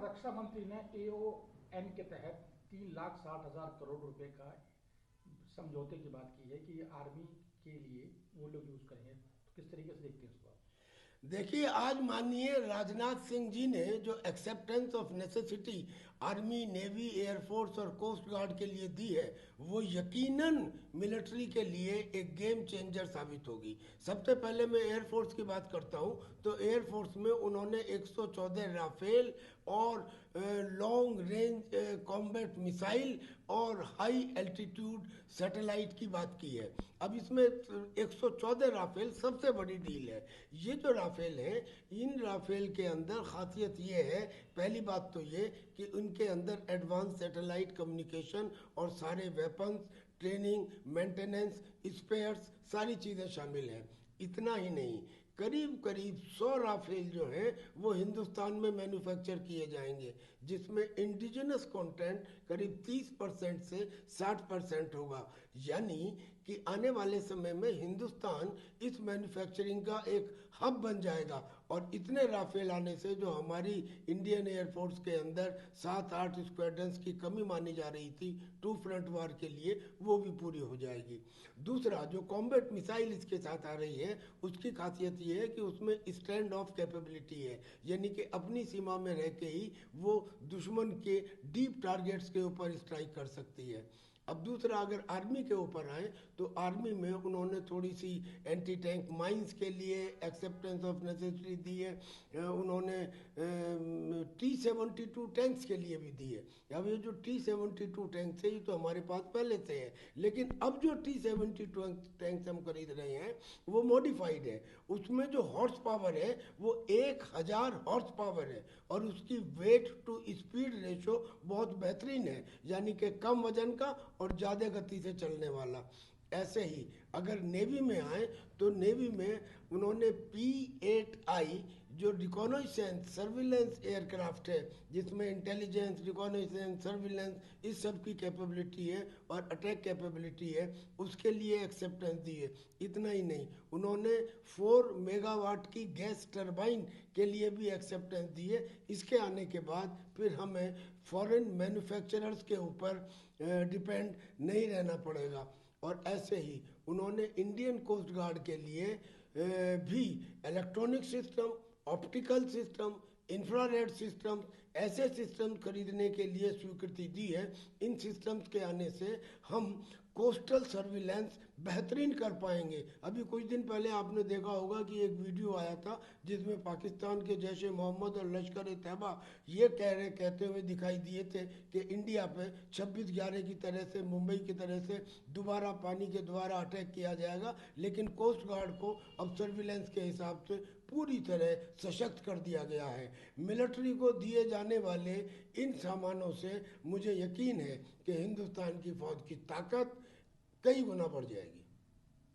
रक्षा मंत्री ने AON के तहत 3,60,000 करोड़ रुपए का समझौते की बात की है कि ये आर्मी के लिए वो लोग यूज करेंगे, तो किस तरीके से देखते हैं इसको आप? देखिए, आज माननीय राजनाथ सिंह जी ने जो acceptance of necessity army, navy, air force और कोस्ट गार्ड के लिए दी है, वो यकीनन मिलिट्री के लिए एक गेम चेंजर साबित होगी। सबसे पहले मैं एयरफोर्स की बात करता हूँ, तो एयरफोर्स में उन्होंने 114 राफेल और लॉन्ग रेंज कॉम्बैट मिसाइल और हाई एल्टीट्यूड सैटेलाइट की बात की है। अब इसमें 114 राफेल सबसे बड़ी डील है। ये जो राफेल है, इन राफेल के अंदर खासियत ये है, पहली बात तो ये कि उनके अंदर एडवांस सैटेलाइट कम्युनिकेशन और सारे वेपन्स, ट्रेनिंग, मेंटेनेंस, स्पेयर्स, सारी चीज़ें शामिल हैं। इतना ही नहीं, करीब करीब 100 राफेल जो हैं वो हिंदुस्तान में मैन्युफैक्चर किए जाएंगे, जिसमें इंडिजिनस कंटेंट करीब 30% से 60% होगा। यानी कि आने वाले समय में हिंदुस्तान इस मैन्युफैक्चरिंग का एक हब बन जाएगा, और इतने राफेल आने से जो हमारी इंडियन एयरफोर्स के अंदर 7-8 स्क्वाड्रंस की कमी मानी जा रही थी टू फ्रंट वार के लिए, वो भी पूरी हो जाएगी। दूसरा, जो कॉम्बैट मिसाइल इसके साथ आ रही है, उसकी खासियत ये है कि उसमें स्टैंड ऑफ कैपेबिलिटी है, यानी कि अपनी सीमा में रह के ही वो दुश्मन के डीप टारगेट्स के ऊपर स्ट्राइक कर सकती है। अब दूसरा, अगर आर्मी के ऊपर आए, तो आर्मी में उन्होंने थोड़ी सी एंटी टैंक माइंस के लिए एक्सेप्टेंस ऑफ नेसेसिटी दी है, उन्होंने T-72 टैंक्स के लिए भी दी है। अब ये जो T-72 टैंक्स है, ये तो हमारे पास पहले से है, लेकिन अब जो T-72 टैंक्स हम खरीद रहे हैं वो मॉडिफाइड है। उसमें जो हॉर्स पावर है वो 1000 हॉर्स पावर है, और उसकी वेट टू स्पीड रेशो बहुत बेहतरीन है, यानी कि कम वजन का और ज़्यादा गति से चलने वाला। ऐसे ही अगर नेवी में आए, तो नेवी में उन्होंने P-8I जो रिकॉनाइसेंस सर्विलेंस एयरक्राफ्ट है, जिसमें इंटेलिजेंस, रिकॉनाइसेंस, सर्विलेंस, इस सब की कैपेबिलिटी है और अटैक कैपेबिलिटी है, उसके लिए एक्सेप्टेंस दी है। इतना ही नहीं, उन्होंने 4 मेगावाट की गैस टरबाइन के लिए भी एक्सेप्टेंस दी है। इसके आने के बाद फिर हमें फॉरेन मैन्युफैक्चरर्स के ऊपर डिपेंड नहीं रहना पड़ेगा। और ऐसे ही उन्होंने इंडियन कोस्ट गार्ड के लिए भी electronic system, optical system, infrared system, ऐसे सिस्टम खरीदने के लिए स्वीकृति दी है। इन सिस्टम्स के आने से हम कोस्टल सर्विलेंस बेहतरीन कर पाएंगे। अभी कुछ दिन पहले आपने देखा होगा कि एक वीडियो आया था जिसमें पाकिस्तान के जैश ए मोहम्मद और लश्कर ए तैयबा ये कहते हुए दिखाई दिए थे कि इंडिया पे 26/11 की तरह से, मुंबई की तरह से दोबारा पानी के द्वारा अटैक किया जाएगा। लेकिन कोस्ट गार्ड को अब सर्विलेंस के हिसाब से पूरी तरह सशक्त कर दिया गया है। मिलिट्री को दिए जाने वाले इन सामानों से मुझे यकीन है कि हिंदुस्तान की फौज की ताकत कई गुना बढ़ जाएगी।